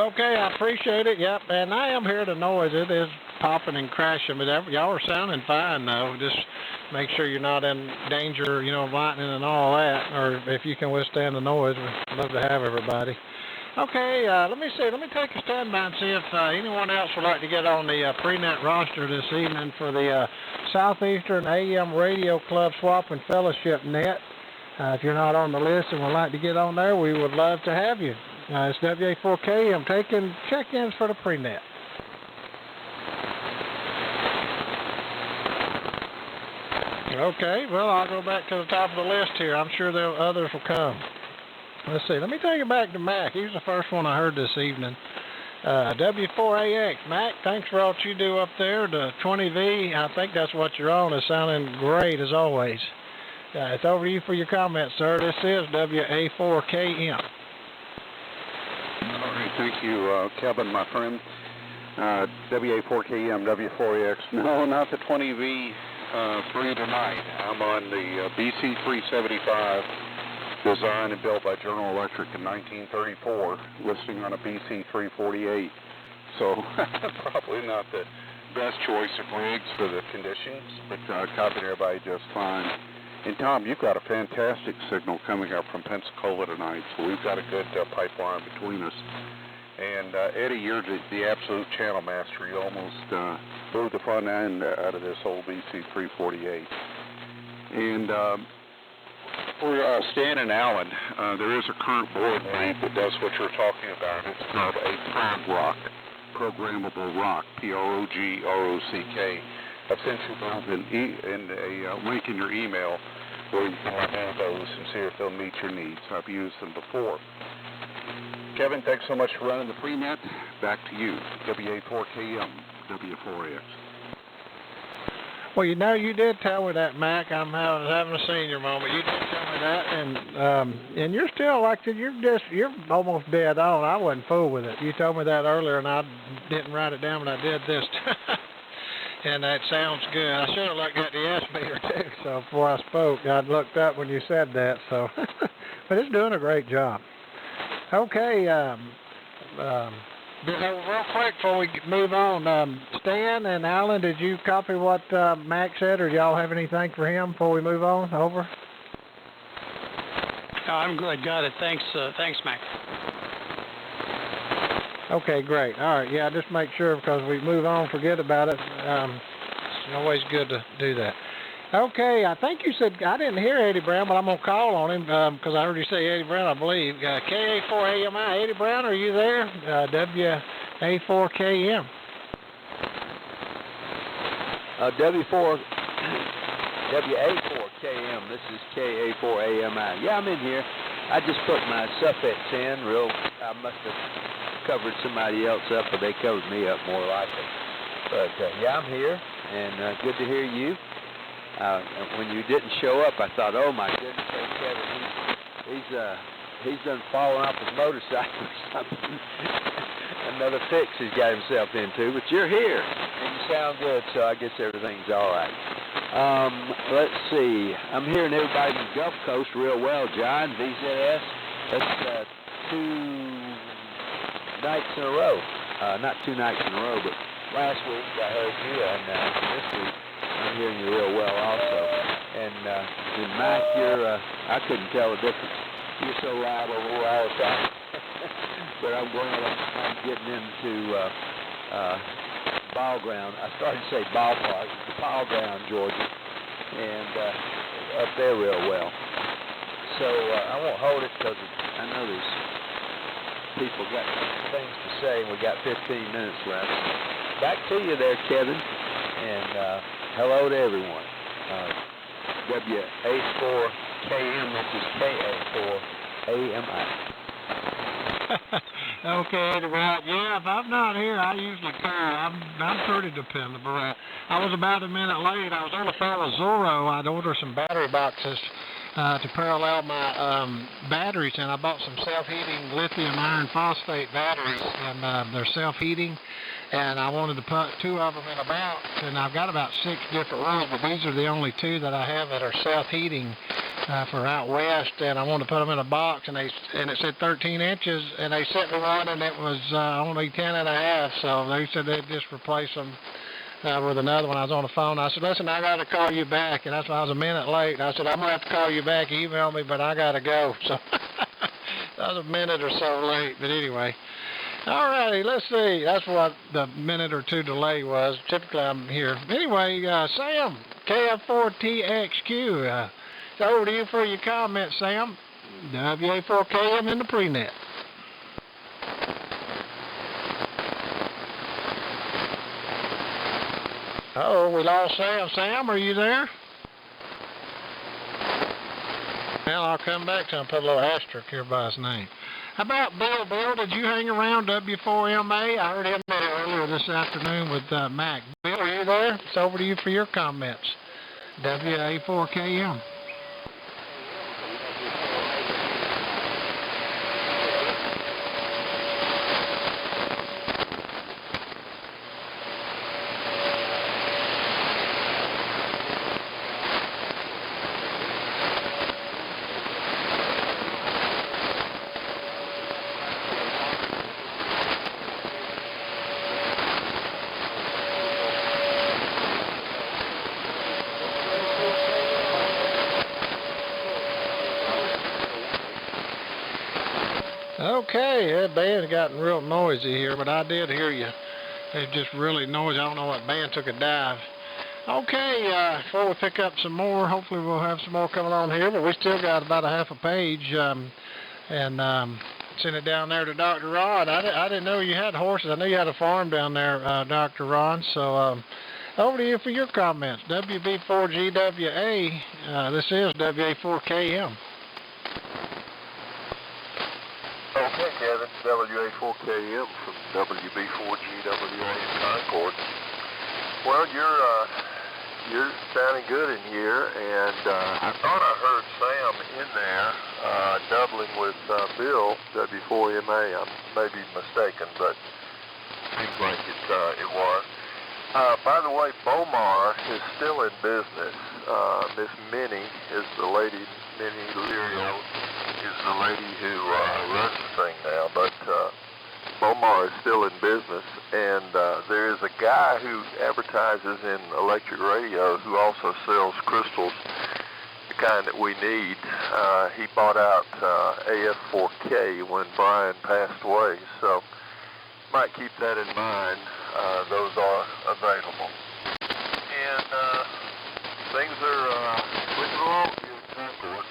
Okay, I appreciate it. Yep, and I am hearing the noise. It is popping and crashing, but y'all are sounding fine though. Just make sure you're not in danger, of lightning and all that, or if you can withstand the noise. We'd love to have everybody. Okay, let me see. Let me take a standby and see if anyone else would like to get on the pre-net roster this evening for the Southeastern AM Radio Club Swap and Fellowship Net. If you're not on the list and would like to get on there, we would love to have you. It's WA4KM taking check-ins for the pre-net. Okay, well, I'll go back to the top of the list here. I'm sure the others will come. Let's see. Let me take it back to Mac. He was the first one I heard this evening. W4AX. Mac, thanks for all that you do up there. The 20V, I think that's what you're on. It's sounding great as always. It's over to you for your comments, sir. This is WA4KM. All right, thank you, Kevin, my friend. WA4KM, W4AX. No, not the 20V 3 tonight. I'm on the BC375, designed and built by General Electric in 1934, listing on a BC348. So probably not the best choice of rigs for the conditions, but copied everybody just fine. And Tom, you've got a fantastic signal coming up from Pensacola tonight, so we've got a good pipeline between us. And Eddie, you're the absolute channel master. You almost blew the front end out of this old BC348. And for Stan and Alan, there is a current board lead that does what you're talking about. It's called a prog rock, programmable rock, PROGROCK. I've sent you both a link in your email where you can download those and see if they'll meet your needs. I've used them before. Kevin, thanks so much for running the pre-net. Back to you, WA4KM, W4AX. Well, you did tell me that, Mac. I'm having a senior moment. You did tell me that, and you're still like you're almost dead on. I wasn't fooled with it. You told me that earlier, and I didn't write it down, but I did this time. And that sounds good. I should have looked at the S meter too. So before I spoke, I looked up when you said that. So, but it's doing a great job. Okay. Real quick before we move on, Stan and Alan, did you copy what Mac said, or do y'all have anything for him before we move on? Over. I'm good. Got it. Thanks, Mac. Okay, great. All right, yeah, just make sure because we move on, forget about it. It's always good to do that. Okay, I think you said, I didn't hear Eddie Brown, but I'm going to call on him because I heard you say Eddie Brown, I believe. KA4AMI, Eddie Brown, are you there? WA4KM. WA4KM, this is KA4AMI. Yeah, I'm in here. I just put my suffix in I must have covered somebody else up, but they covered me up more likely. But yeah, I'm here, and good to hear you. When you didn't show up, I thought, oh my goodness, Kevin, he's done fallen off his motorcycle or something. Another fix he's got himself into, but you're here, and you sound good, so I guess everything's all right. Let's see. I'm hearing everybody in the Gulf Coast real well, John. VZS, that's 2 nights in a row. Not 2 nights in a row, but last week I heard you, and this week I'm hearing you real well also. And Mike, I couldn't tell the difference. You're so loud over here all the time. But I'm glad I'm getting into ball ground. I started to say ballpark. It's ball ground, Georgia. And up there real well. So I won't hold it because I know there's people got things to say, and we got 15 minutes left. Back to you there, Kevin, and hello to everyone. WA4KM, this is KA4AMI. Okay, right. Yeah, if I'm not here, I usually call. I'm pretty dependable. I was about a minute late. I was on the phone with Zorro. I'd ordered some battery boxes to parallel my batteries, and I bought some self-heating lithium iron phosphate batteries, and they're self-heating, and I wanted to put 2 of them in a box, and I've got about 6 different ones, but these are the only 2 that I have that are self-heating, for out west, and I wanted to put them in a box, and it said 13 inches, and they sent me one, and it was only 10 and a half, so they said they'd just replace them with another one. I was on the phone. I said, listen, I got to call you back, and that's why I was a minute late. I said, I'm going to have to call you back, email me, but I got to go. So I was a minute or so late, but anyway. All righty, let's see. That's what the minute or two delay was. Typically, I'm here. Anyway, Sam, KF4TXQ, it's over to you for your comments, Sam. WA4KM in the pre-net. Oh, we lost Sam. Sam, are you there? Well, I'll come back to him and put a little asterisk here by his name. How about Bill? Bill, did you hang around W4MA? I heard him earlier this afternoon with Mac. Bill, are you there? It's over to you for your comments. WA4KM. Okay, that band's gotten real noisy here, but I did hear you. It's just really noisy. I don't know what band took a dive. Okay, before we pick up some more, hopefully we'll have some more coming on here, but we still got about a half a page, and send it down there to Dr. Ron. I didn't know you had horses. I knew you had a farm down there, Dr. Ron, so over to you for your comments. WB4GWA, this is WA4KM. Okay, Kevin, WA4KM from WB4GWA in Concord. Well, you're sounding good in here, and I thought I heard Sam in there doubling with Bill, W4MA. I may be mistaken, but seems like it was. By the way, Bomar is still in business. Miss Minnie is the lady, Minnie Lirio is the lady who runs the thing now, but Bomar is still in business, and there is a guy who advertises in electric radio who also sells crystals, the kind that we need. He bought out AF4K when Brian passed away, so might keep that in mind. Those are available. And things are moving along in Concord.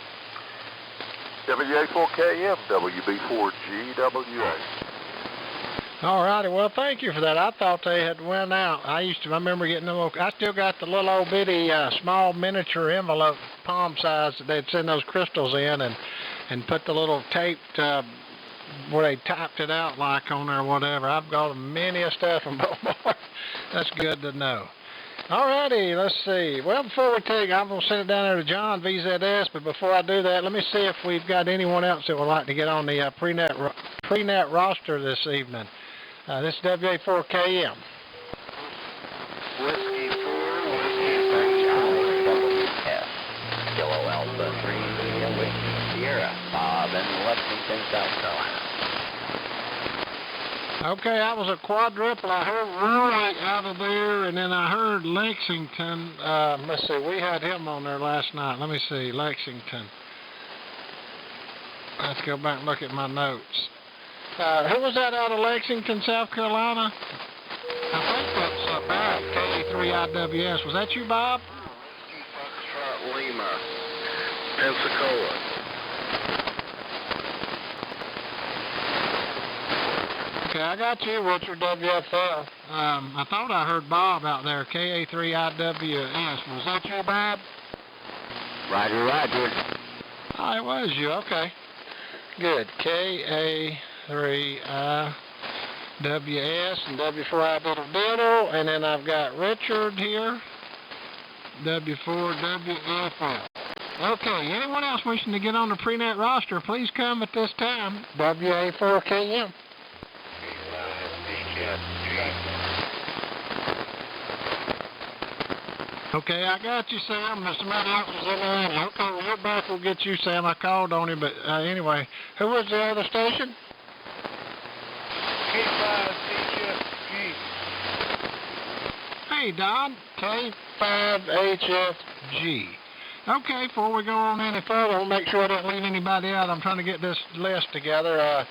WA4KM, WB4GWA. All righty, well, thank you for that. I thought they had went out. I remember getting them. I still got the little old bitty small miniature envelope, palm size, that they'd send those crystals in and put the little taped, where they typed it out like on there or whatever. I've got many a stuff from Beaumont. That's good to know. All righty, let's see. Well, before we I'm going to send it down there to John VZS, but before I do that, let me see if we've got anyone else that would like to get on the pre-net roster this evening. This is WA4KM. Whiskey 4, Whiskey Charlie, WS, Kilo Alpha 3, Sierra, Bob in Lexington, South Carolina. Okay, that was a quadruple. I heard Roy out of there, and then I heard Lexington. Let's see, we had him on there last night. Let me see, Lexington. Let's go back and look at my notes. Who was that out of Lexington, South Carolina? I think that's Bob, KA3IWS. Was that you, Bob? Whiskey Foxtrot Lima, Pensacola. Okay, I got you, Richard WFL. I thought I heard Bob out there, KA3IWS. Was that you, Bob? Roger, Roger. Oh, it was you. Okay. Good. KA3IWS and W4I Diddle Diddle. And then I've got Richard here, W4WFL. Okay, anyone else wishing to get on the pre-net roster, please come at this time. WA4KM. Okay, I got you, Sam. There's somebody else is in there. Okay, well, you're back. We'll get you, Sam. I called on you, but anyway, who was the other station? K5HFG. Hey, Don. K5HFG. Okay, before we go on any further, we'll make sure I don't leave anybody out. I'm trying to get this list together.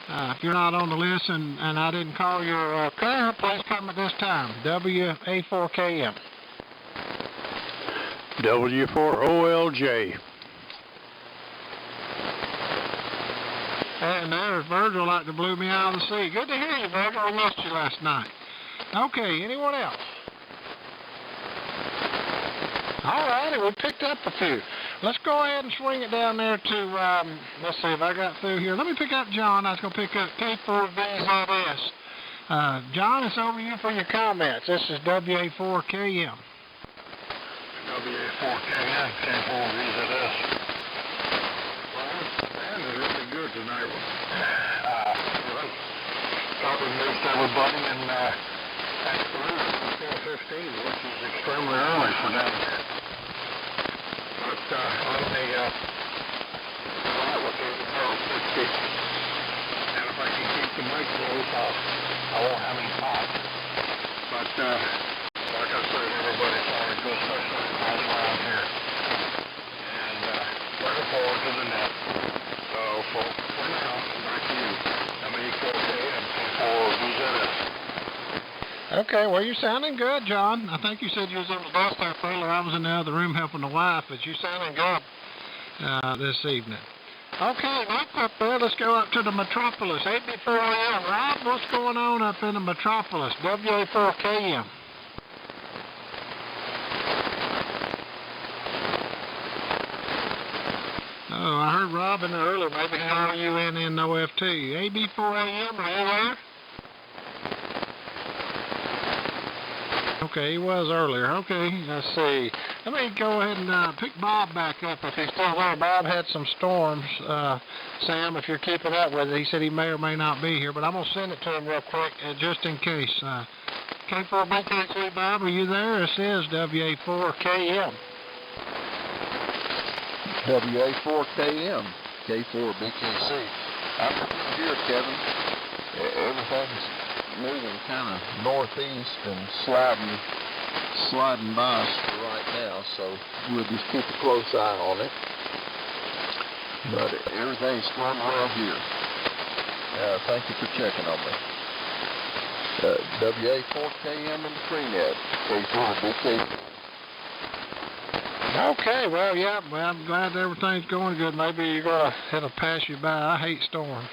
If you're not on the list and I didn't call your car, please come at this time. WA4KM. W4OLJ. And there's Virgil, like to blew me out of the sea. Good to hear you, Virgil. I missed you last night. Okay, anyone else? All righty, we picked up a few. Let's go ahead and swing it down there to, let's see if I got through here. Let me pick up John. I was going to pick up K4VZS. John, it's over to you for your comments. This is WA4KM. WA4KM, K4VZS. Well, man, is really good tonight. Probably missed everybody in afternoon, 4:15, which is extremely early for them. But on the and if I can keep the mic close, I won't have any pop. But like I said, everybody thought it goes especially nice around here. And looking forward to the net. So for now, back to you. WA4KM and K4VZS. Okay, well, you're sounding good, John. I think you said you was on the bus there earlier. I was in the other room helping the wife, but you're sounding good this evening. Okay, next up there, let's go up to the Metropolis. AB4AM. Rob, what's going on up in the Metropolis? WA4KM. Oh, I heard Rob in there earlier. Maybe RUNNOFT. AB4AM, are you there? Okay, he was earlier. Okay, let's see. Let me go ahead and pick Bob back up if he's still there. Bob had some storms. Sam, if you're keeping up with it, he said he may or may not be here, but I'm going to send it to him real quick just in case. K4BKC, Bob, are you there? This is WA4KM. WA4KM, K4BKC. I'm here, Kevin. Everything's moving kind of northeast and sliding by us right now, so we'll just keep a close eye on it. But everything's going well here. Thank you for checking on me. WA4KM and the Freenet, K4BKC. Okay, well, yeah, well, I'm glad everything's going good. Maybe it'll pass you by. I hate storms.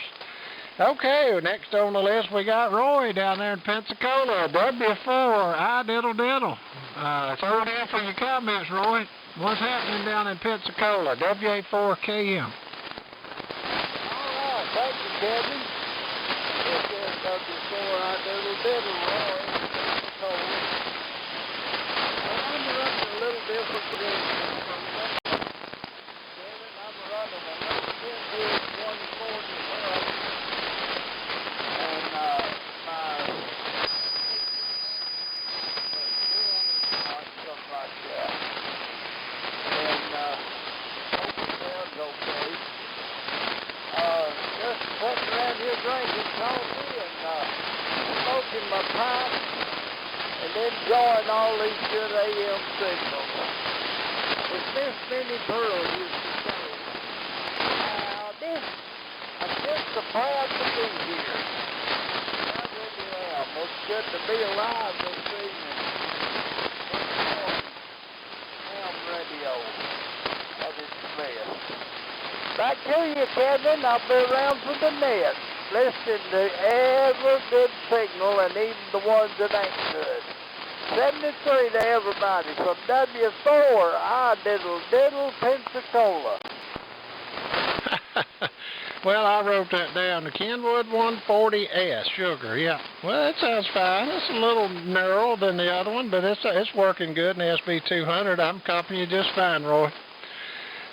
Okay, next on the list we got Roy down there in Pensacola, W4, diddle. It's over there for your comments, Roy. What's happening down in Pensacola, WA4KM? All right, thank you, Kevin. This is W4, diddle, Roy, Pensacola. I'm running a little different than Kevin. I'm running a little bit 140 up. And my something like that. And hopefully that's okay. Just sitting around here drinking coffee and smoking my pipe and enjoying all these good AM signals. As Miss Minnie Pearl used to say, I'm just so proud to be here. I really am. It's good to be alive this evening. AM radio at its best. Back to you, Kevin. I'll be around for the net, listening to every good signal and even the ones that ain't good. 73 to everybody from W4, diddle, Pensacola. Well, I wrote that down. The Kenwood 140S, sugar, yeah. Well, that sounds fine. It's a little narrower than the other one, but it's working good in the SB200. I'm copying you just fine, Roy.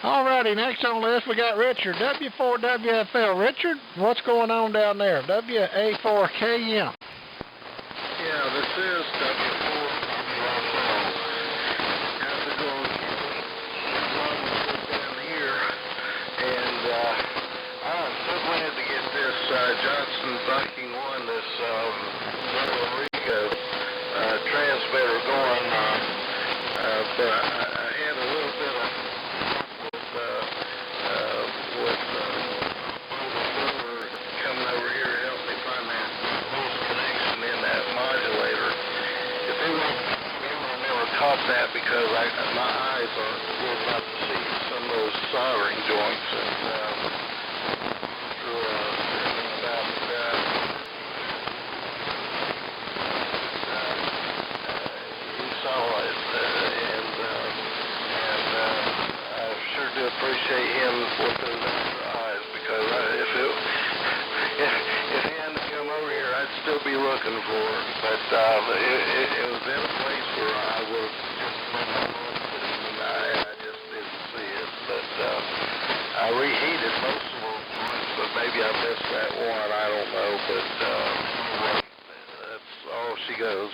All righty, next on the list we got Richard, W4WFL. Richard, what's going on down there? WA4KM. Yeah, this is W4WFL. that because my eyes are good enough to see some of those soldering joints, and he saw it, and I sure do appreciate him with those extra eyes, because if he hadn't come over here, I'd still be looking for it. But it was in a place where I would have just been and I just didn't see it. But I reheated most of those joints, but maybe I missed that one. I don't know. But that's all she goes.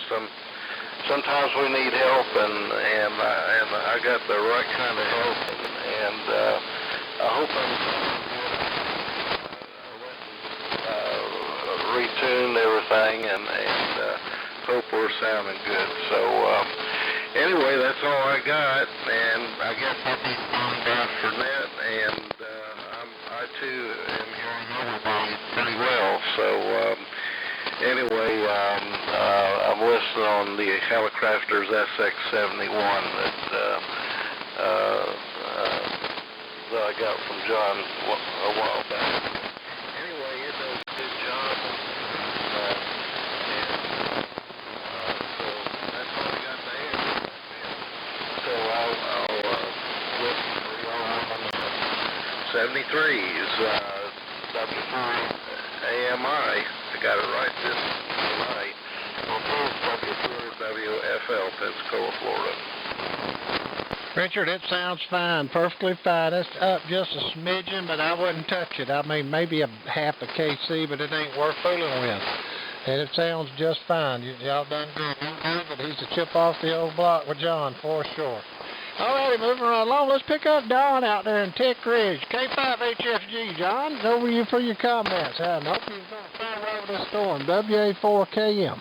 Sometimes we need help, and I got the right kind of help, and I hope I'm retuned everything, and hope we're sounding good. So anyway, that's all I got, and I guess I'll be on down for net, and I too am hearing everybody pretty well. So anyway, I'm listening on the Helicrafters SX71 that I got from John a while back. Anyway, it does a good job, so that's all I got there. So I'll listen for y'all on the 73s, W4 AMI. I got it right this night. On WFL, Pensacola, Florida. Richard, it sounds fine, perfectly fine. It's up just a smidgen, but I wouldn't touch it. I mean, maybe a half a KC, but it ain't worth fooling with. And it sounds just fine. Y'all done good. But he's a chip off the old block with John, for sure. All righty, moving right along. Let's pick up Don out there in Tick Ridge. K5HFG, John, over to you for your comments. I hope you're going to fire over this storm. WA4KM.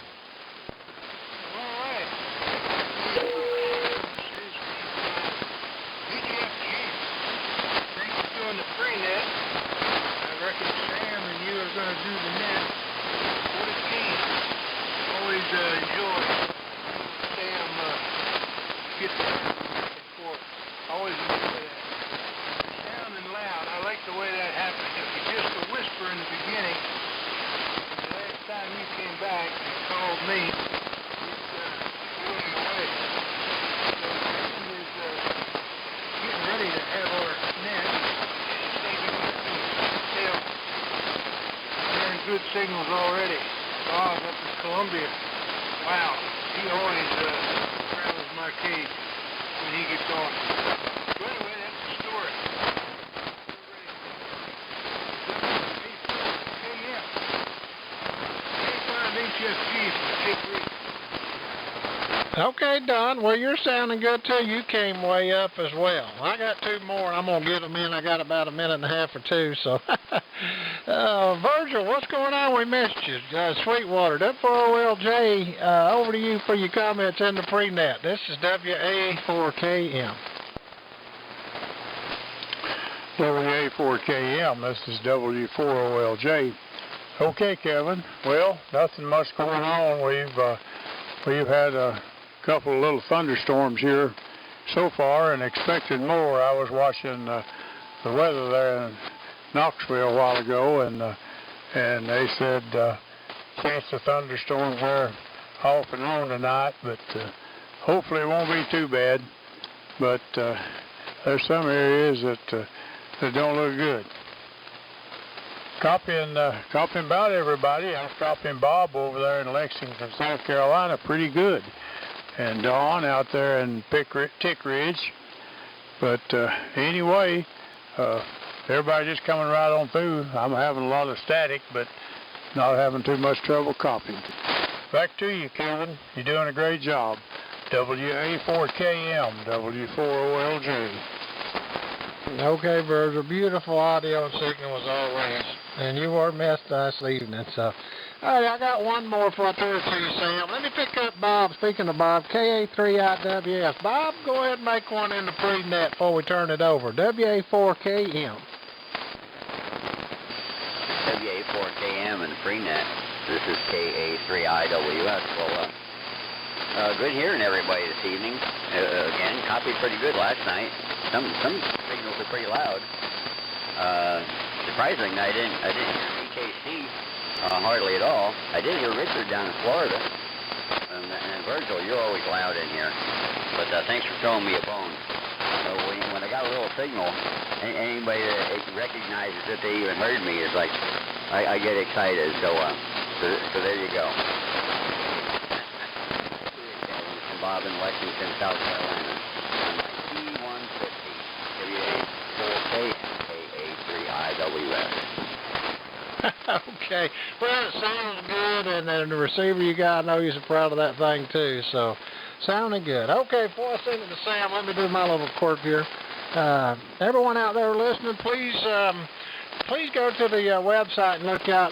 Good signals already. Bob up in Columbia. Wow, he always travels my cage when he gets on. So anyway, that's the story. Okay, Don. Well, you're sounding good, too. You came way up as well. I got two more, and I'm going to get them in. I got about a minute and a half or two, so. Virgil, what's going on? We missed you. Sweetwater, W4OLJ, over to you for your comments in the pre-net. This is WA4KM. WA4KM, this is W4OLJ. Okay, Kevin. Well, nothing much going on. We've had a couple of little thunderstorms here so far and expected more. I was watching the weather there in Knoxville a while ago, and they said chance of thunderstorms there off and on tonight, but hopefully it won't be too bad. But there's some areas that don't look good. Copying about everybody. I'm copying Bob over there in Lexington, South Carolina, pretty good, and Don out there in Tick Ridge. But anyway, everybody just coming right on through. I'm having a lot of static, but not having too much trouble copying. Back to you, Kevin. You're doing a great job. WA4KM, W4OLJ. Okay, Virgil. Beautiful audio signal as always. And you were missed this evening, so. All right, I got one more for I throw it to you, Sam. Let me pick up Bob. Speaking of Bob, KA3IWS. Bob, go ahead and make one in the pre-net before we turn it over. WA4KM. WA4KM in the pre-net. This is KA3IWS. Well, Good hearing everybody this evening. Again, copied pretty good last night. Some signals are pretty loud. Surprisingly, I didn't hear BKC hardly at all. I did hear Richard down in Florida. And Virgil, you're always loud in here. But thanks for throwing me a bone. So when I got a little signal, anybody that recognizes that they even heard me is like, I get excited. So there you go. From Bob in Lexington, South Carolina. On my T150, WA4KMKA3IWS. Okay. Well, it sounds good, and then the receiver you got, I know you're proud of that thing too. So, sounding good. Okay, before I send it to Sam, let me do my little quirk here. Everyone out there listening, please go to the website and look up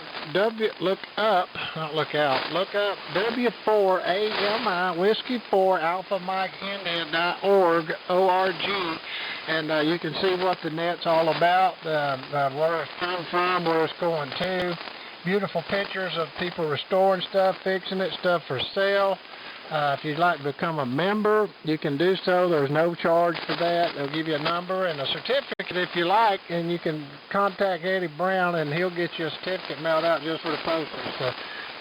W4AMI Whiskey 4 Alpha Mike India.org, O-R-G, and you can see what the net's all about, where it's come from, where it's going to. Beautiful pictures of people restoring stuff, fixing it, stuff for sale. If you'd like to become a member, you can do so. There's no charge for that. They'll give you a number and a certificate if you like, and you can contact Eddie Brown, and he'll get you a certificate mailed out just for the postage. So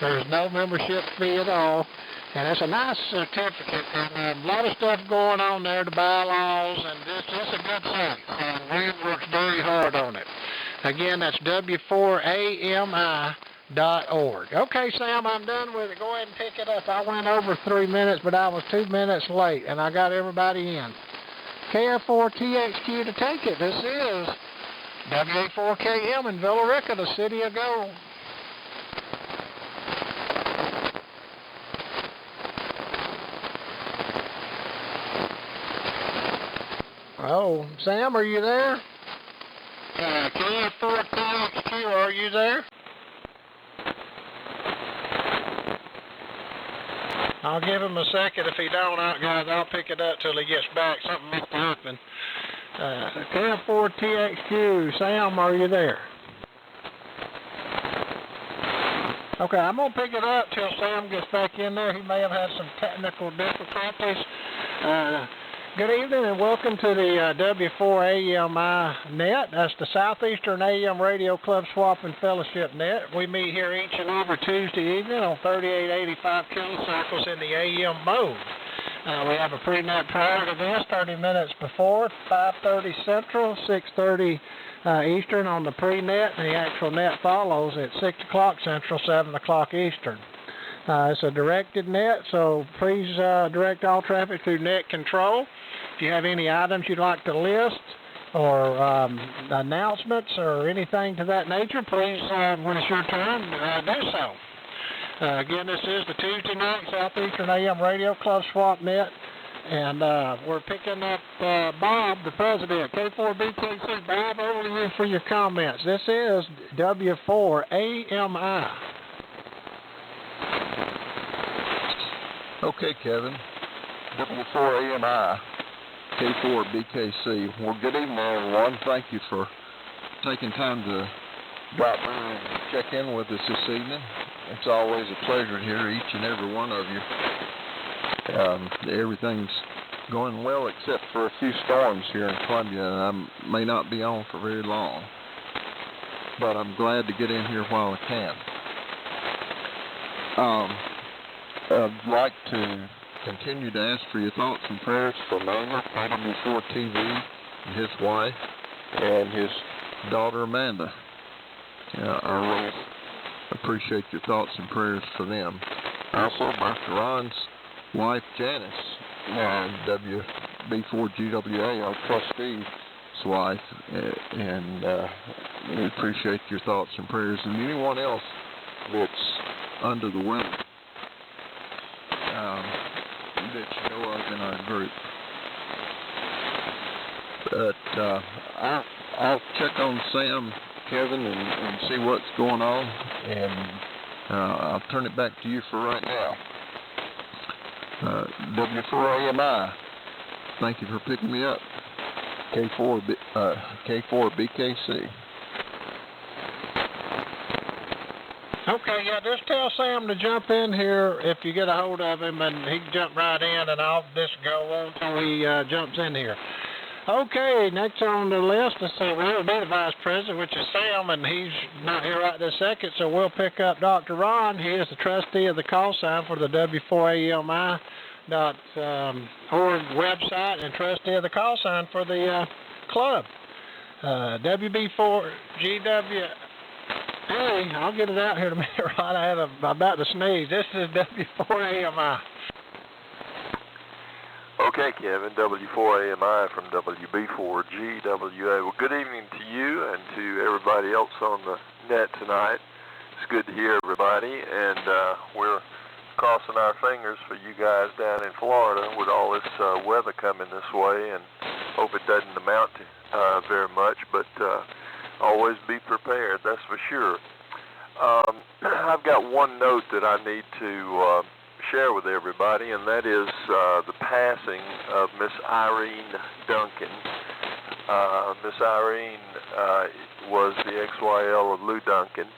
there's no membership fee at all, and it's a nice certificate, and a lot of stuff going on there, the bylaws, and it's a good thing, and we worked very hard on it. Again, that's W4AMI.org. Okay, Sam, I'm done with it. Go ahead and pick it up. I went over 3 minutes, but I was 2 minutes late, and I got everybody in. KF4TXQ to take it. This is WA4KM in Villa Rica, the city of gold. Oh, Sam, are you there? KF4TXQ, are you there? I'll give him a second. If he don't, guys, I'll pick it up till he gets back. Something must happen. KF4TXQ, Sam, are you there? Okay, I'm going to pick it up till Sam gets back in there. He may have had some technical difficulties. Good evening and welcome to the W4AMI Net. That's the Southeastern AM Radio Club Swap and Fellowship Net. We meet here each and every Tuesday evening on 3885 kilocycles in the AM mode. We have a pre-net prior to this, 30 minutes before, 5:30 Central, 6:30 Eastern on the pre-net, and the actual net follows at 6 o'clock Central, 7 o'clock Eastern. It's a directed net, so please direct all traffic through net control. If you have any items you'd like to list or announcements or anything to that nature, please, when it's your turn, do so. Again, this is the Tuesday night Southeastern AM Radio Club Swap Net, and we're picking up Bob, the president, K4BKC. Bob, over to you for your comments. This is W4AMI. Okay, Kevin. W4AMI, K4BKC. Well, good evening, everyone. Thank you for taking time to drop by and check in with us this evening. It's always a pleasure to hear each and every one of you. Everything's going well except for a few storms here in Columbia, and I may not be on for very long. But I'm glad to get in here while I can. I'd like to continue to ask for your thoughts and prayers for Maynard, W4TV, and his wife, and his daughter Amanda. I really appreciate your thoughts and prayers for them. Also, Dr. Ron's wife Janice, and WB4GWA, our trustee's wife, and we appreciate your thoughts and prayers, and anyone else that's under the weather that you know of in our group. But I'll check on Sam, Kevin, and see what's going on, and I'll turn it back to you for right now. W4AMI, thank you for picking me up. K4BKC. Okay, yeah, just tell Sam to jump in here if you get a hold of him, and he can jump right in, and I'll just go on until he jumps in here. Okay, next on the list is the Vice President, which is Sam, and he's not here right this second, so we'll pick up Dr. Ron. He is the trustee of the call sign for the W4AMI .org website and trustee of the call sign for the club. WB4GW. Hey, I'll get it out here in a minute, Ron. I'm about to sneeze. This is W4AMI. Okay, Kevin, W4AMI from WB4GWA. Well, good evening to you and to everybody else on the net tonight. It's good to hear everybody, and we're crossing our fingers for you guys down in Florida with all this weather coming this way, and hope it doesn't amount to very much, but always be prepared, that's for sure. I've got one note that I need to share with everybody, and that is the passing of Miss Irene Duncan. Miss Irene was the XYL of Lou Duncan,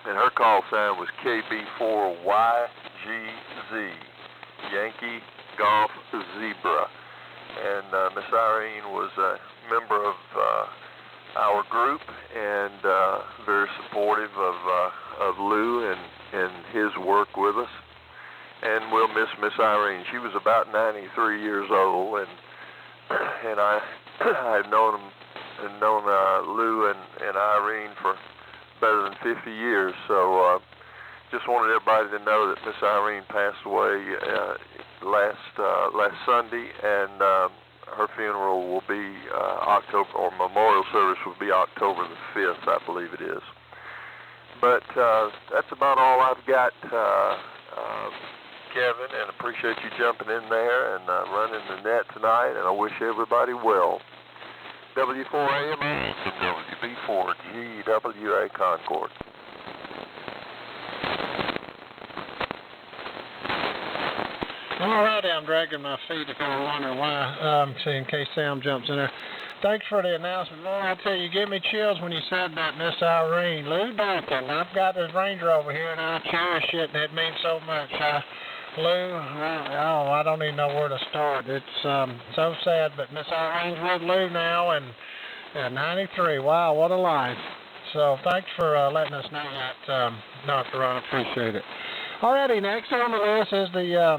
and her call sign was KB4YGZ, Yankee Golf Zebra. And Miss Irene was a member of our group and very supportive of Lou and his work with us. And we'll miss Miss Irene. She was about 93 years old, and I've known Lou and Irene for better than 50 years. So just wanted everybody to know that Miss Irene passed away last Sunday, and her funeral will be memorial service will be October the 5th, I believe it is. But that's about all I've got, Kevin, and appreciate you jumping in there and running the net tonight, and I wish everybody well. W4AMI from WB4GWA Concord. All righty, I'm dragging my feet if you're wondering why, see, in case Sam jumps in there. Thanks for the announcement. Boy, I tell you, give me chills when you said that, Miss Irene. Lou Duncan, I've got this Ranger over here, and I cherish it, and it means so much. Lou, I don't even know where to start. It's so sad, but Miss Irene's with Lou now, and at 93. Wow, what a life. So thanks for letting us know that, Dr. Ron. Appreciate it. All righty, next on the list is the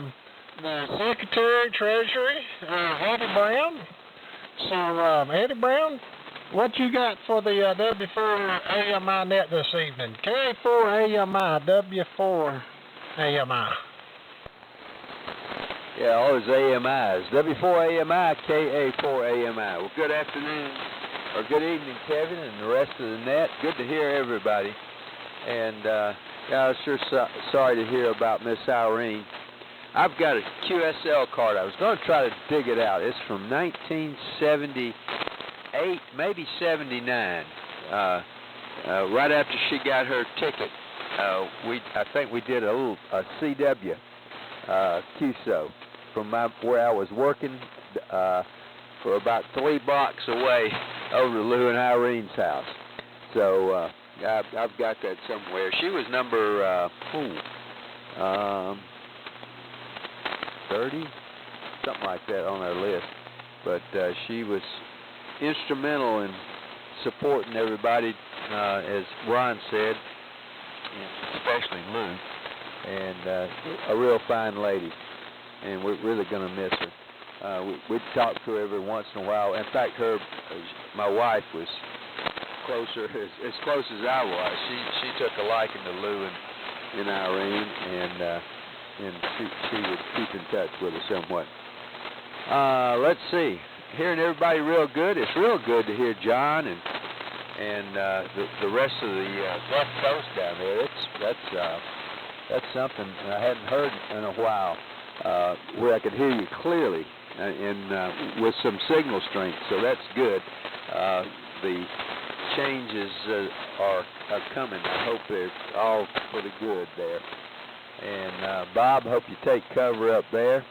Secretary, Treasury, Eddie Brown. So, Eddie Brown, what you got for the W4AMI net this evening? K4AMI, W4AMI. Yeah, all his AMIs. W4AMI, KA4AMI. Well, good afternoon, or good evening, Kevin, and the rest of the net. Good to hear everybody. And, yeah, I was sure sorry to hear about Miss Irene. I've got a QSL card. I was going to try to dig it out. It's from 1978, maybe 79. Right after she got her ticket, I think we did a CW QSO from where I was working for about 3 blocks away over to Lou and Irene's house. So I've got that somewhere. She was number 30, something like that on our list. But she was instrumental in supporting everybody, as Ron said, especially Lou, and a real fine lady. And we're really going to miss her. We talk to her every once in a while. In fact, my wife was closer, as close as I was. She took a liking to Lou and Irene, and she would keep in touch with us somewhat. Let's see. Hearing everybody real good. It's real good to hear John and the rest of the Gulf Coast down there. That's something I hadn't heard in a while, where I could hear you clearly and with some signal strength. So that's good. The changes are coming. I hope they're all for the good there. And Bob, hope you take cover up there.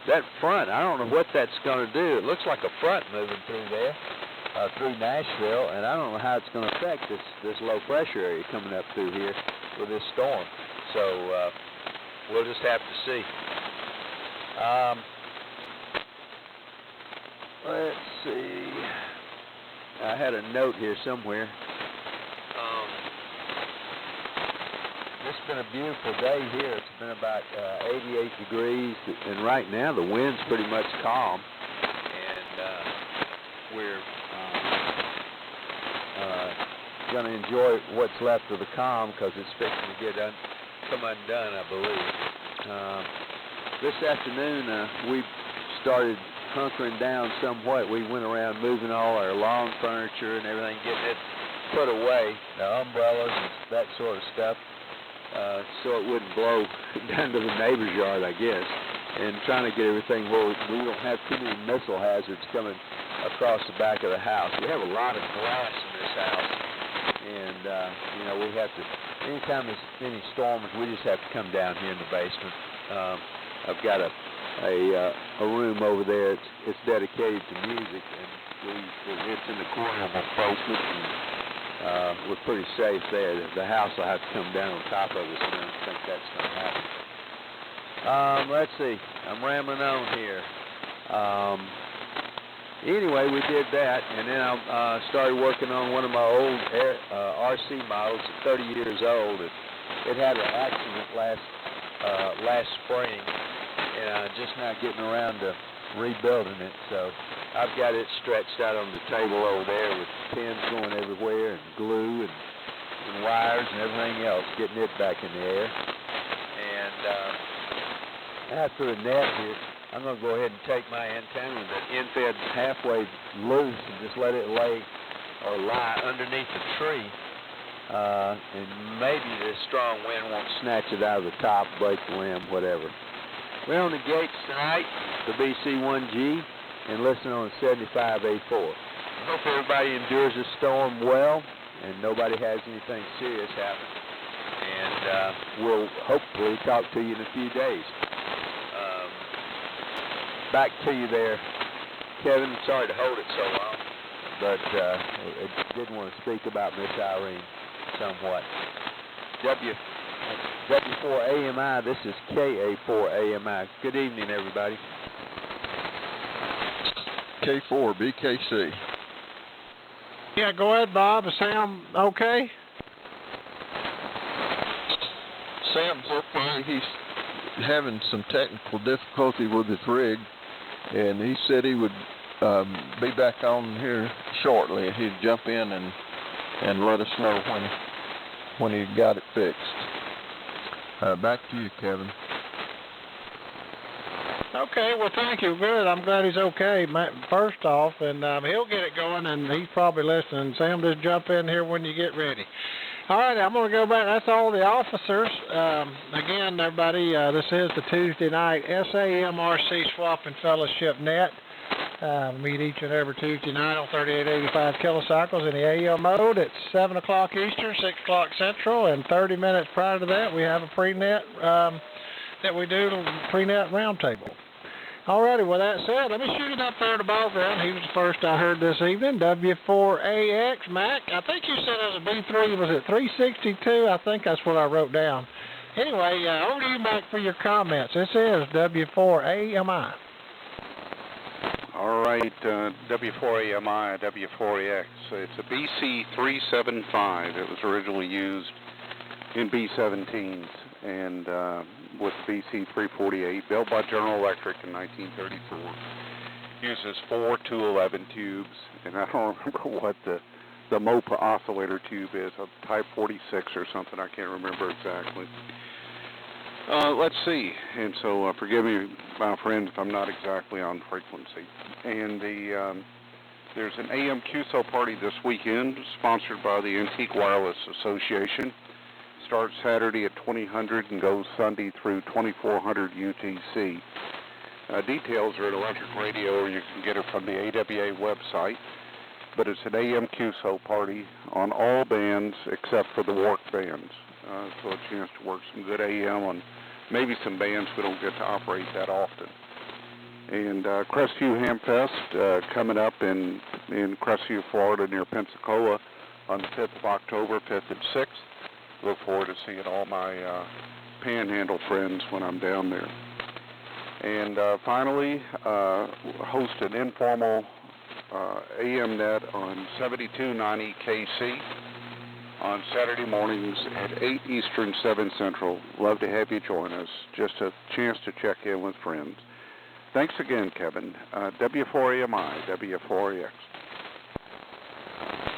That front, I don't know what that's going to do. It looks like a front moving through there, through Nashville, and I don't know how it's going to affect this low pressure area coming up through here. with this storm. So we'll just have to see. Let's see. I had a note here somewhere. It's been a beautiful day here. It's been about 88 degrees, and right now the wind's pretty much calm, and we're going to enjoy what's left of the calm because it's fixing to come undone, I believe. This afternoon we started hunkering down somewhat. We went around moving all our lawn furniture and everything, getting it put away, the umbrellas and that sort of stuff. So it wouldn't blow down to the neighbor's yard, I guess, and trying to get everything where we don't have too many missile hazards coming across the back of the house. We have a lot of glass in this house, and we have to, anytime there's any storms, we just have to come down here in the basement. I've got a room over there. It's dedicated to music, and it's in the corner of my basement. And we're pretty safe there. The house will have to come down on top of us, and I don't think that's going to happen. Let's see. I'm rambling on here. Anyway, we did that, and then I started working on one of my old RC models. It's 30 years old. It had an accident last spring, and I'm just now getting around to rebuilding it. So I've got it stretched out on the table over there with pins going everywhere and glue and wires and everything else, getting it back in the air. And after the net here, I'm going to go ahead and take my antenna that infed halfway loose and just let it lie underneath the tree. And maybe the strong wind won't snatch it out of the top, break the limb, whatever. We're on the gates tonight, the BC1G, and listen on the 75A4. I hope everybody endures this storm well, and nobody has anything serious happen. And we'll hopefully talk to you in a few days. Back to you there, Kevin. Sorry to hold it so long, but I did want to speak about Miss Irene somewhat. W4AMI, this is KA4AMI. Good evening, everybody. K4 BKC. Yeah, go ahead, Bob. Is Sam okay? Sam's okay. He's having some technical difficulty with his rig, and he said he would be back on here shortly. He'd jump in and let us know when he got it fixed. Back to you, Kevin. Okay, well, thank you. Good. I'm glad he's okay, first off, and he'll get it going, and he's probably listening. Sam, just jump in here when you get ready. All right, I'm going to go back. That's all the officers. Again, everybody, this is the Tuesday night SAMRC Swap and Fellowship Net. Meet each and every Tuesday night on 3885 kilocycles in the AM mode. It's 7 o'clock Eastern, 6 o'clock Central, and 30 minutes prior to that, we have a pre-net that we do, pre-net roundtable. All righty, with that said, let me shoot it up there in the ball ground. He was the first I heard this evening. W4AX, Mac. I think you said it was a B3. Was it 362? I think that's what I wrote down. Anyway, over to you, Mac, for your comments. This is W4AMI. All right, W4AMI, W4AX. It's a BC375. It was originally used in B-17s and with BC348, built by General Electric in 1934. Uses 4 211 tubes, and I don't remember what the MOPA oscillator tube is, a type 46 or something. I can't remember exactly. Let's see, and so forgive me, my friends, if I'm not exactly on frequency. And there's an AM QSO party this weekend, sponsored by the Antique Wireless Association. Starts Saturday at 2000 and goes Sunday through 2400 UTC. Details are at Electric Radio, or you can get it from the AWA website. But it's an AM QSO party on all bands except for the work bands. So a chance to work some good AM on maybe some bands we don't get to operate that often. And Crestview Hamfest coming up in Crestview, Florida, near Pensacola on the 5th of October, 5th and 6th. look forward to seeing all my Panhandle friends when I'm down there. And finally, host an informal AM Net on 7290 KC on Saturday mornings at 8 Eastern, 7 Central. Love to have you join us. Just a chance to check in with friends. Thanks again, Kevin. W4AMI, W4AX.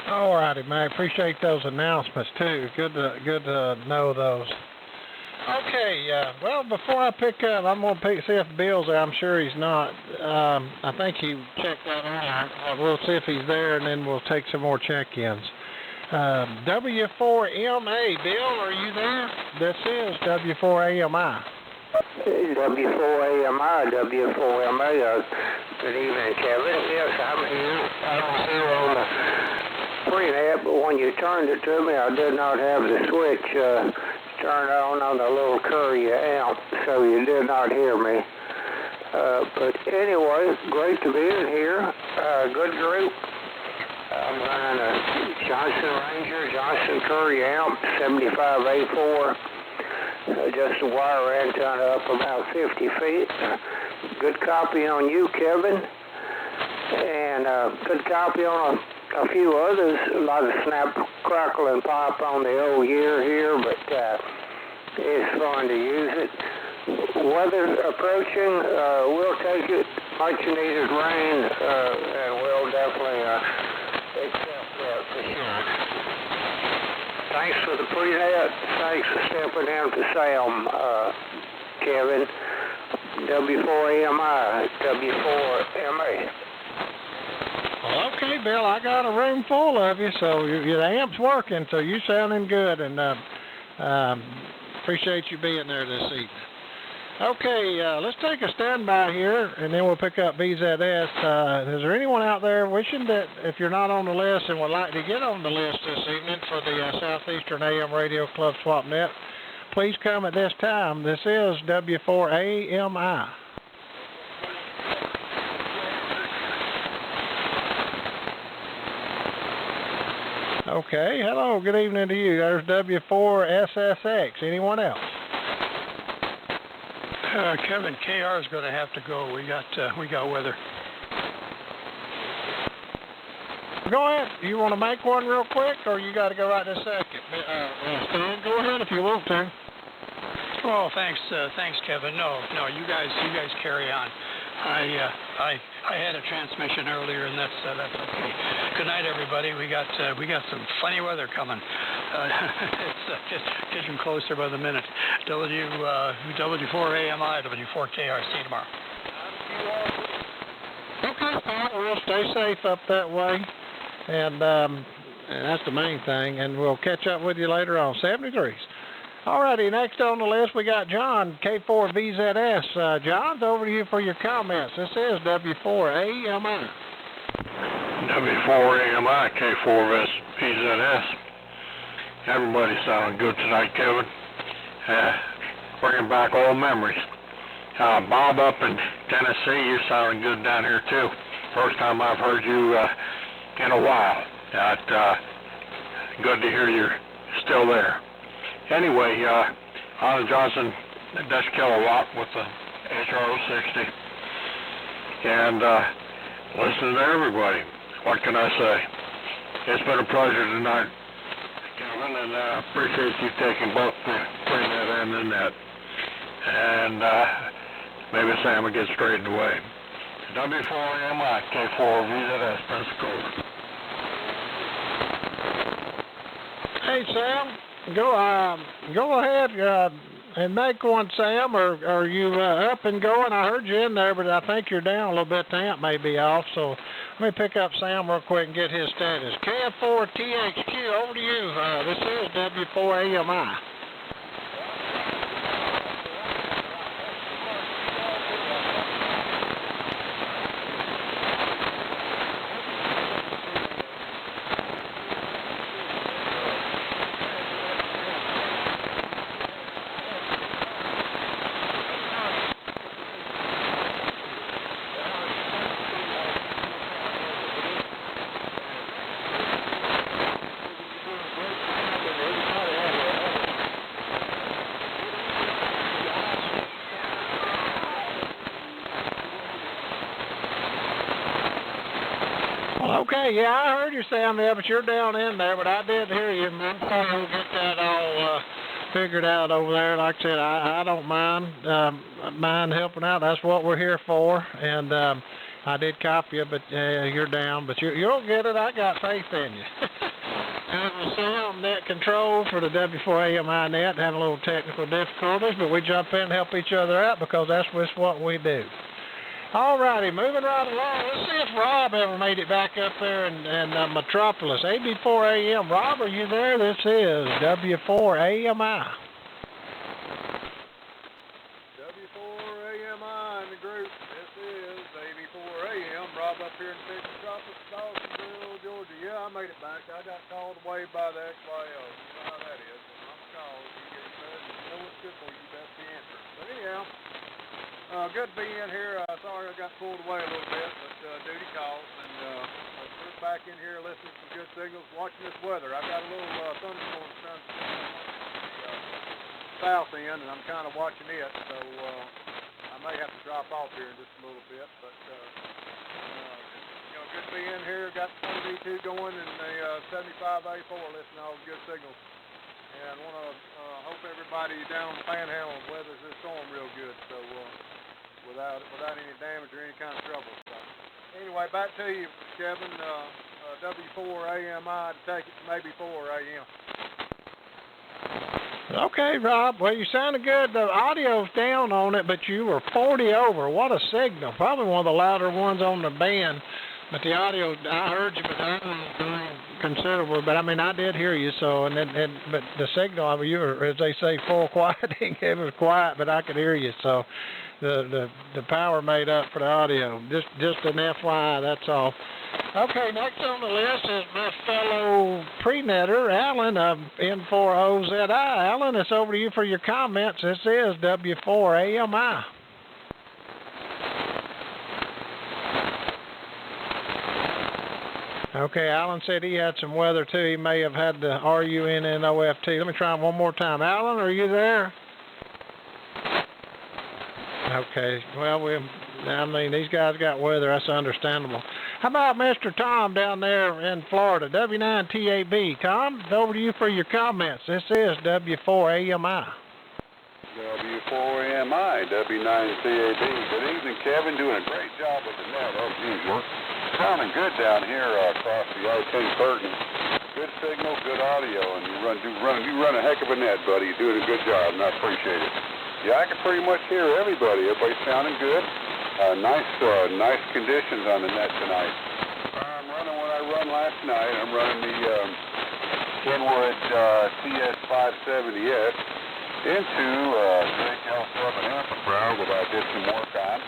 All righty, man. Appreciate those announcements too. Good to know those. Okay, well, before I pick up, I'm going to see if Bill's there. I'm sure he's not. I think he checked that out. We'll see if he's there, and then we'll take some more check-ins. W4MA, Bill, are you there? This is W4AMI. W4AMI, W4MA. Good evening, Kevin. Yes, I'm here. I was here on the prenet, but when you turned it to me, I did not have the switch turned on the little Courier amp, so you did not hear me. But anyway, great to be in here. Good group. I'm running a Johnson Ranger, Johnson Courier amp, 75A4. Just a wire antenna up about 50 feet. Good copy on you, Kevin. And good copy on a few others. A lot of snap, crackle, and pop on the old year here, but it's fun to use it. Weather approaching, we'll take it. Much needed rain, and we'll definitely accept that for sure. Thanks for the prenet. Thanks for stepping in to Sam, Kevin. W4AMI, W4MA. Well, okay, Bill, I got a room full of you, so your amp's working, so you sounding good, and appreciate you being there this evening. Okay, let's take a standby here, and then we'll pick up BZS. Is there anyone out there wishing that, if you're not on the list and would like to get on the list this evening for the Southeastern AM Radio Club Swap Net, please come at this time. This is W4AMI. Okay, hello, good evening to you. There's W4SSX. Anyone else? Kevin, KR is going to have to go. We got weather. Go ahead. You want to make one real quick, or you got to go right this second? Stan, go ahead if you want to. Oh, thanks, Kevin. No, you guys carry on. I had a transmission earlier, and that's okay. Good night, everybody. We got some funny weather coming. It's getting closer by the minute. W4AMI, W4KR. See you tomorrow. Okay, well, stay safe up that way, and that's the main thing. And we'll catch up with you later on 73s. Alrighty, next on the list we got John, K4VZS. John's over to you for your comments. This is W4AMI. W4AMI, K4VZS. Everybody sounding good tonight, Kevin. Bringing back old memories. Bob up in Tennessee, you're sounding good down here too. First time I've heard you in a while. Good to hear you're still there. Anyway, Alan Johnson does kilowatt with the HRO60. And listen to everybody. What can I say? It's been a pleasure tonight, Kevin, and I appreciate you taking both the prenet and the net. And maybe Sam will get straightened away. W4AMI, K4VZS, Pensacola. Hey, Sam. Go ahead and make one, Sam, or are you up and going? I heard you in there, but I think you're down a little bit. The amp may be off, so let me pick up Sam real quick and get his status. KF4THQ, over to you. This is W4AMI. Okay, yeah, I heard you sound there, but you're down in there, but I did hear you. I'm sure we'll get that all figured out over there. Like I said, I don't mind helping out. That's what we're here for. And I did copy you, but you're down. But you'll get it. I got faith in you. And the SAM Net control for the W4AMI Net, having a little technical difficulties, but we jump in and help each other out because that's just what we do. All righty, moving right along. Let's see if Rob ever made it back up there in Metropolis. AB4AM. Rob, are you there? This is W4AMI. W4AMI in the group. This is AB4AM. Rob up here in Metropolis, Dawsonville, Georgia. Yeah, I made it back. I got called away by the XYO. You know how that is. When I'm called, you get mad. You know what's good for you. That's the answer. But anyhow. Good to be in here. Sorry I got pulled away a little bit, but duty calls, and we're back in here listening to some good signals, watching this weather. I've got a little thunderstorm on the south end, and I'm kind of watching it, so I may have to drop off here in just a little bit, but good to be in here. Got the 20V2 going and the 75A4 listening to all the good signals. And I want to hope everybody down on the Panhandle weathers this storm real good, so without any damage or any kind of trouble. So anyway, back to you, Kevin. W4AMI to take it to maybe 4 a.m. Okay, Rob. Well, you sounded good. The audio's down on it, but you were 40 over. What a signal. Probably one of the louder ones on the band. But the audio, I heard you, but I was doing considerable. But I mean, I did hear you. So, but the signal, I mean, you were, as they say, full quieting. It was quiet, but I could hear you. So, the power made up for the audio. Just an FYI, that's all. Okay, next on the list is my fellow pre-netter, Alan of N4OZI. Alan, it's over to you for your comments. This is W4AMI. Okay, Alan said he had some weather too. He may have had the RUNNOFT. Let me try him one more time. Alan, are you there? Okay, well, I mean, these guys got weather. That's understandable. How about Mr. Tom down there in Florida, W9TAB? Tom, it's over to you for your comments. This is W4AMI. W4AMI, W9TAB. Good evening, Kevin. Doing a great job with the net. Oh, geez, we're sounding good down here across the I-10 curtain. Good signal, good audio, and you run a heck of a net, buddy. You're doing a good job, and I appreciate it. Yeah, I can pretty much hear everybody. Everybody's sounding good. Nice conditions on the net tonight. I'm running what I run last night. I'm running the Kenwood TS570S into JL7 amplifier that I did some work on,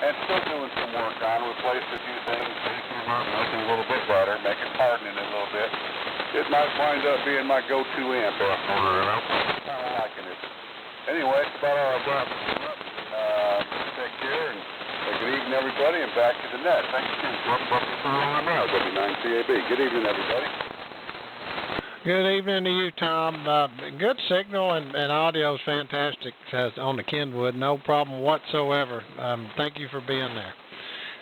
and still doing some work on. Replaced a few things, making it a little bit better, making hardening it a little bit. It might wind up being my go-to amp after kind of liking it. Anyway, it's about all I've got. Take care and good evening, everybody, and back to the net. Thank you. W9CAB. Good evening, everybody. Good evening to you, Tom. Good signal and audio is fantastic on the Kenwood. No problem whatsoever. Thank you for being there.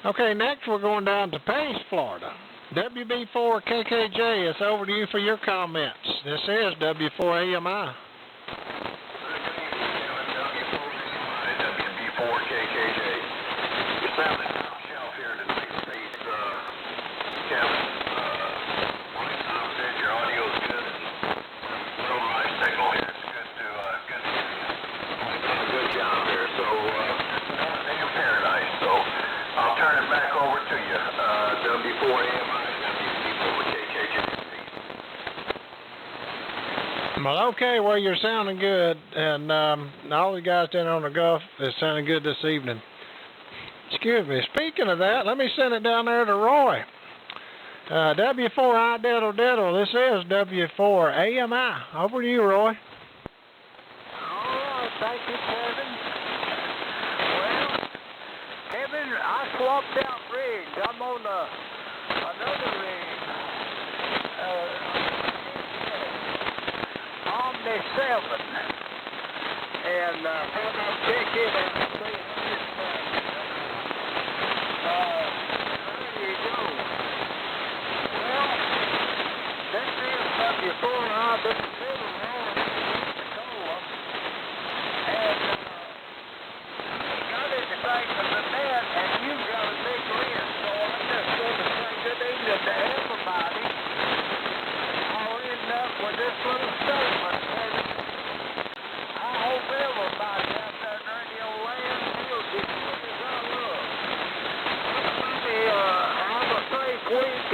Okay, next we're going down to Pace, Florida. WB4KKJ, it's over to you for your comments. This is W4AMI. Well, okay, well, you're sounding good, and all the guys down on the Gulf is sounding good this evening. Excuse me. Speaking of that, let me send it down there to Roy. W4I diddle diddle. This is W4AMI. Over to you, Roy. All right, thank you, Kevin. Well, Kevin, I swapped out rigs. I'm on another rig. Omni 7. And check it out. There you go.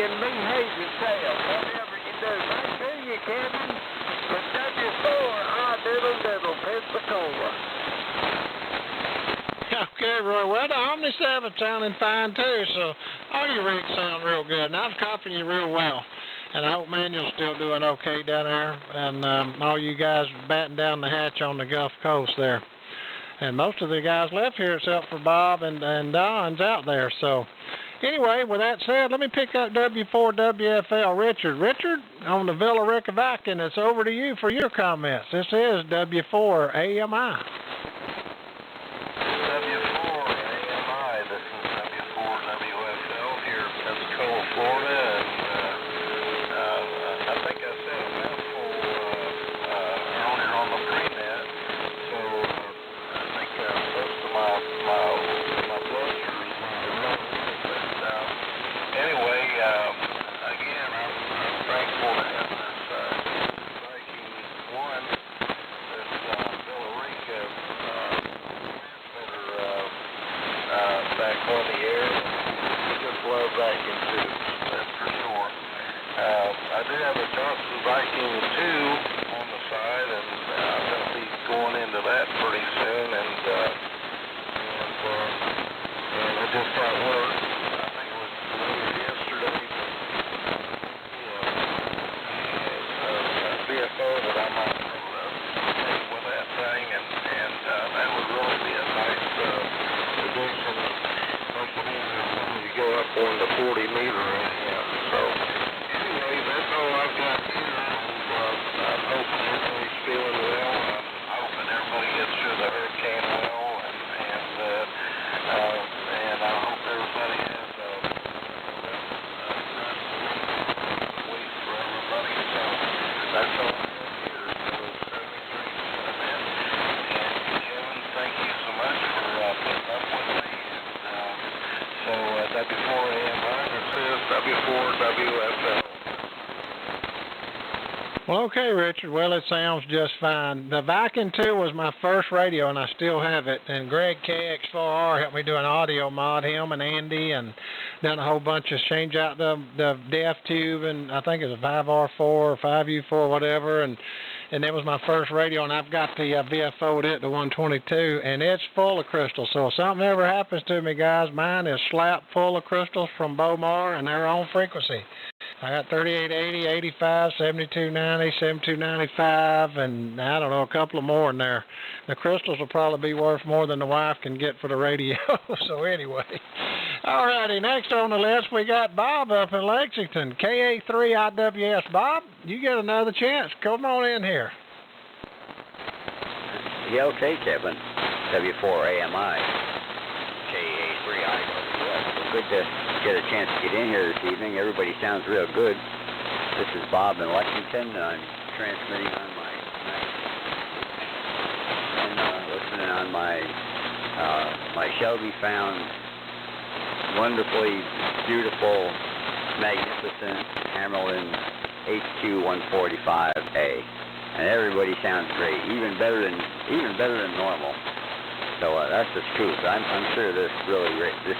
can behave yourself, whatever you do. Make sure you, Kevin, with W4, diddle, Pensacola. Okay, Roy. Well, the Omni 7's sounding fine, too, so all your rigs sound real good, and I'm copying you real well. And I hope Manuel's still doing okay down there, and all you guys batting down the hatch on the Gulf Coast there. And most of the guys left here except for Bob and Don's out there. So anyway, with that said, let me pick up W4 WFL. Richard, on the Villa Rica Viking, it's over to you for your comments. This is W4 AMI. W4 AMI, this is W4 WFL here in Pensacola, Florida, and I think I said a mouthful earlier on the pre-net, so I think most of my bloodstream is running, but anyway, again, I'm thankful to have this Viking 1, this Villa Rica back on the air. We just love Viking 2, that's for sure. I do have a Johnson Viking 2 on the side, and I'm going to be going into that pretty soon, and I just got word, I think it was yesterday, BFO that I might take with that thing, and that would really be a nice addition. Much easier when you go up on the 40 meter AM. So anyway, that's all I've got here. I'm hoping everybody's feeling well. I'm hoping everybody gets through the hurricane well, and I hope everybody has a week for everybody. So that's all I have here. So 73 and Kevin, thank you so much for putting up with me. So W4 AMI, this is W4 WFL. Well, okay, Richard. Well, it sounds just fine. The Viking 2 was my first radio, and I still have it. And Greg KX4R helped me do an audio mod, him and Andy, and done a whole bunch of change out the DEF tube, and I think it was a 5R4 or 5U4, whatever. And that was my first radio, and I've got the VFO'd it, the 122, and it's full of crystals. So if something ever happens to me, guys, mine is slapped full of crystals from Bomar, and they're on frequency. I got 3880, 85, 7290, 7295, and I don't know, a couple of more in there. The crystals will probably be worth more than the wife can get for the radio. So anyway, all righty, next on the list we got Bob up in Lexington, KA3IWS. Bob, you get another chance. Come on in here. Yeah, okay, Kevin. W4 AMI, KA3IWS. Good to get a chance to get in here this evening. Everybody sounds real good. This is Bob in Lexington, and I'm transmitting on my listening on my Shelby found wonderfully beautiful, magnificent Hamilton HQ145A, and everybody sounds great, even better than normal. So that's the truth. I'm sure this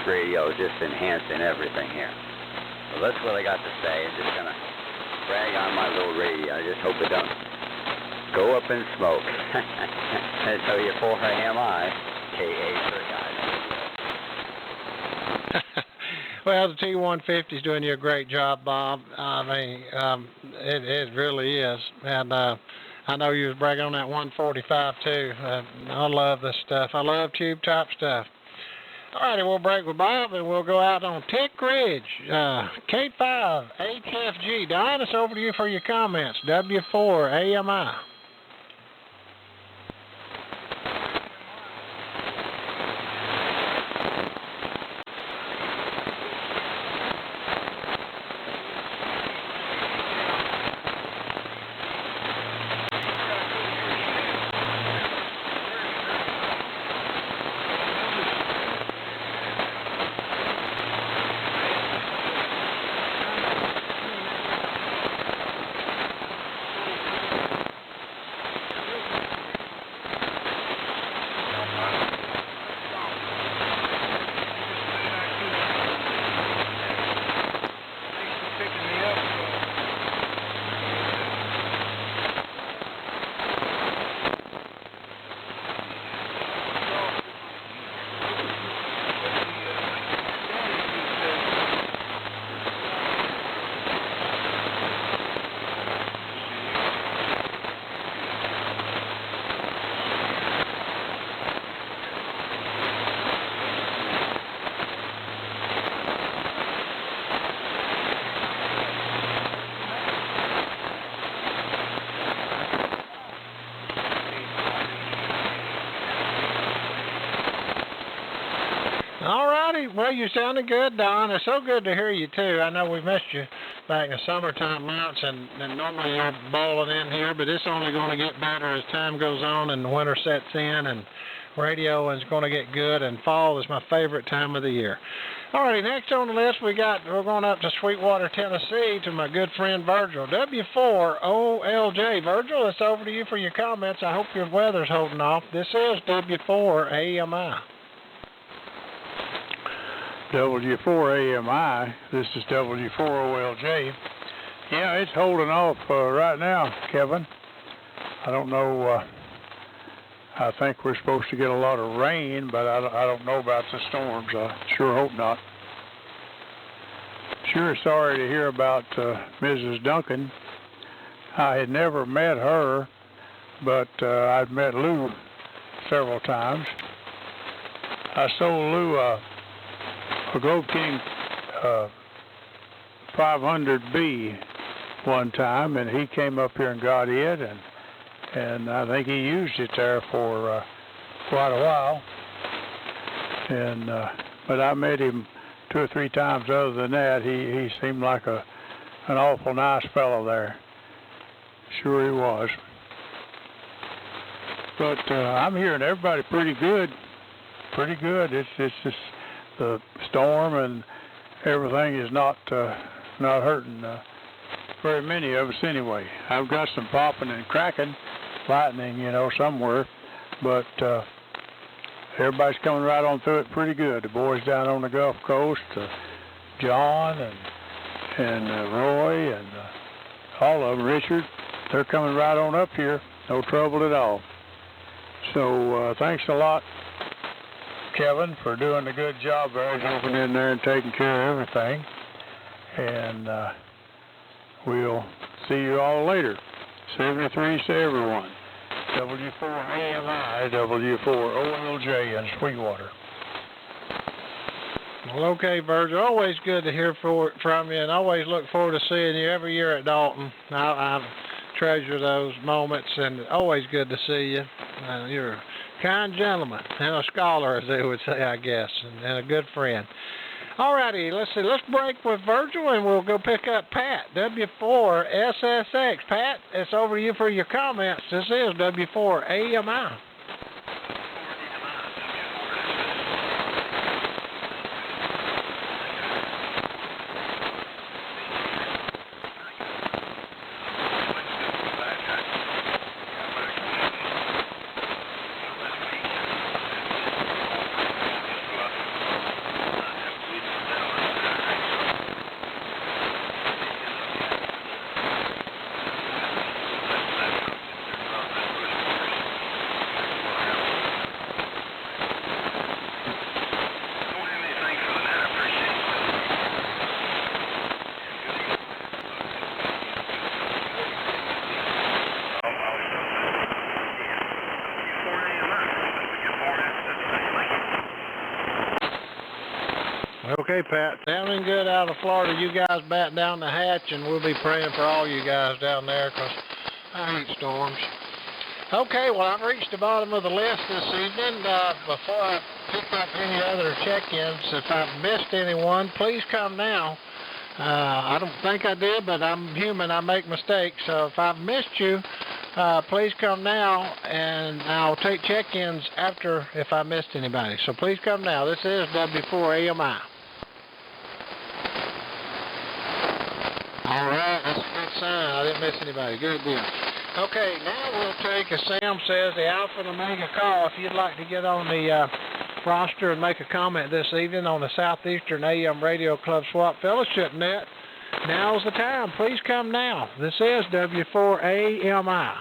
radio is just enhancing everything here. So that's what I got to say. I'm just gonna brag on my little radio. I just hope it don't go up in smoke. That's how you for AMI, KA3I. Well, the T150 is doing you a great job, Bob. I mean, it really is, and I know you was bragging on that 145 too. I love this stuff. I love tube top stuff. All righty, we'll break with Bob and we'll go out on Tick Ridge, K5HFG. Don, it's over to you for your comments. W4 AMI. Okay, well, you sounded good, Don. It's so good to hear you, too. I know we missed you back in the summertime months, and normally you're bowling in here, but it's only going to get better as time goes on and the winter sets in, and radio is going to get good, and fall is my favorite time of the year. All righty, next on the list, we're going up to Sweetwater, Tennessee, to my good friend Virgil, W4OLJ. Virgil, it's over to you for your comments. I hope your weather's holding off. This is W4AMI. W4AMI, this is W4OLJ. Yeah, it's holding off right now, Kevin. I don't know, I think we're supposed to get a lot of rain, but I don't know about the storms. I sure hope not. Sure sorry to hear about Mrs. Duncan. I had never met her, but I've met Lou several times. I sold Lou a Globe King 500B one time, and he came up here and got it, and I think he used it there for quite a while. And but I met him 2 or 3 times. Other than that, he seemed like an awful nice fellow there. Sure he was. But I'm hearing everybody pretty good. Pretty good. It's just the storm and everything is not hurting very many of us anyway. I've got some popping and cracking, lightning, somewhere, but everybody's coming right on through it pretty good. The boys down on the Gulf Coast, John and Roy and all of them, Richard, they're coming right on up here. No trouble at all. So thanks a lot, Kevin, for doing a good job there, jumping in there and taking care of everything. And we'll see you all later. 73 to everyone. W4AMI, W4OLJ in Sweetwater. Well, okay, Virgil. Always good to hear from you, and always look forward to seeing you every year at Dalton. I treasure those moments, and always good to see you. You're a kind gentleman and a scholar, as they would say, I guess, and a good friend. All righty, let's break with Virgil, and we'll go pick up Pat, W4SSX. Pat, it's over to you for your comments. This is W4AMI. Okay, Pat. Sounding good out of Florida. You guys batten down the hatch, and we'll be praying for all you guys down there, because I hate storms. Okay, well, I've reached the bottom of the list this evening. Before I pick up any other check-ins, if I've missed anyone, please come now. I don't think I did, but I'm human. I make mistakes. So if I've missed you, please come now, and I'll take check-ins after if I missed anybody. So please come now. This is W4AMI. All right, that's a good sign. I didn't miss anybody. Good deal. Okay, now we'll take, as Sam says, the Alpha and Omega call. If you'd like to get on the roster and make a comment this evening on the Southeastern AM Radio Club Swap Fellowship Net, now's the time. Please come now. This is W4AMI.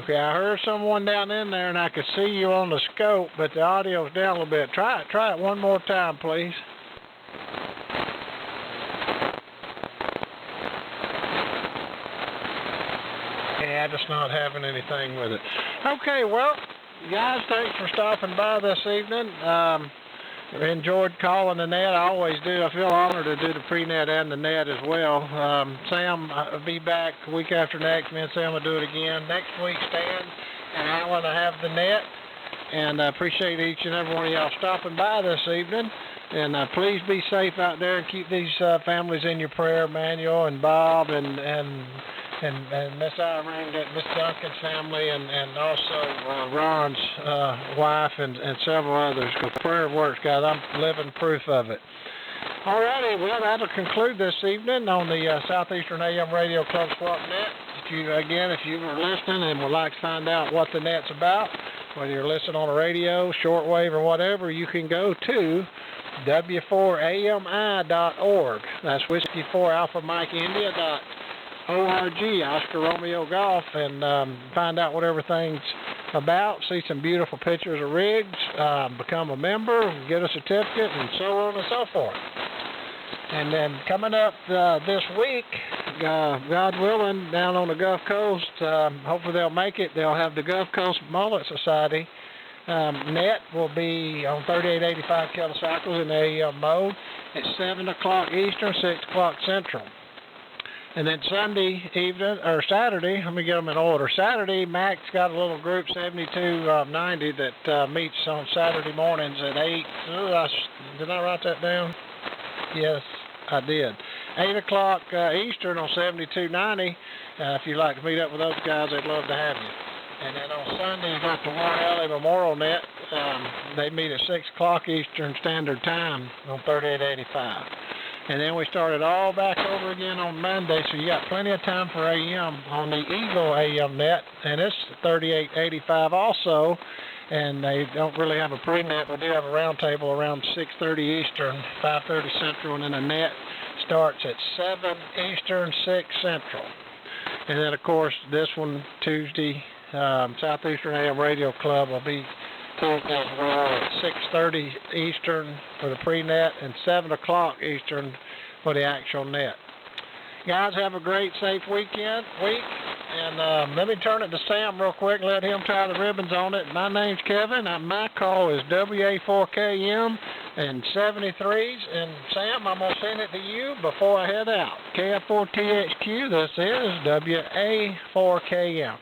Okay, I heard someone down in there, and I could see you on the scope, but the audio's down a little bit. Try it one more time, please. Yeah, just not having anything with it. Okay, well, guys, thanks for stopping by this evening. enjoyed calling the net. I always do. I feel honored to do the pre-net and the net as well. Sam, I'll be back week after next. Me and Sam will do it again. Next week, Stan and Alan will have the net. And I appreciate each and every one of y'all stopping by this evening. And please be safe out there and keep these families in your prayer, Manuel and Bob and Miss Irene, Miss Duncan's family, and also Ron's wife and several others. Because prayer works, guys. I'm living proof of it. All righty, well, that'll conclude this evening on the Southeastern AM Radio Club Swap Net. If you were listening and would like to find out what the net's about, whether you're listening on the radio, shortwave, or whatever, you can go to w4ami.org. That's Whiskey 4 Alpha Mike India.org, Oscar Romeo Golf, and find out what everything's about, see some beautiful pictures of rigs, become a member, get a certificate, and so on and so forth. And then coming up this week, God willing, down on the Gulf Coast, hopefully they'll make it. They'll have the Gulf Coast Mullet Society net will be on 3885 kilocycles in the AM mode at 7 o'clock Eastern, 6 o'clock Central. And then Sunday evening, or Saturday, let me get them in order. Saturday, Mac's got a little group, 7290, that meets on Saturday mornings at 8. Did I write that down? Yes, I did. 8 o'clock Eastern on 7290. If you'd like to meet up with those guys, they'd love to have you. And then on Sunday, you got the Warren Alley Memorial Net. They meet at 6 o'clock Eastern Standard Time on 3885. And then we started all back over again on Monday, so you got plenty of time for AM on the Eagle AM net, and it's 3885 also. And they don't really have a pre-net, but do have a roundtable around 6:30 Eastern, 5:30 Central, and then the net starts at 7 Eastern, 6 Central. And then, of course, this one, Tuesday, Southeastern AM Radio Club will be Tuesday as well at 6:30 Eastern for the pre-net and 7 o'clock Eastern for the actual net. Guys, have a great, safe week. And let me turn it to Sam real quick, let him tie the ribbons on it. My name's Kevin, and my call is WA4KM and 73s. And Sam, I'm going to send it to you before I head out. KF4THQ, this is WA4KM.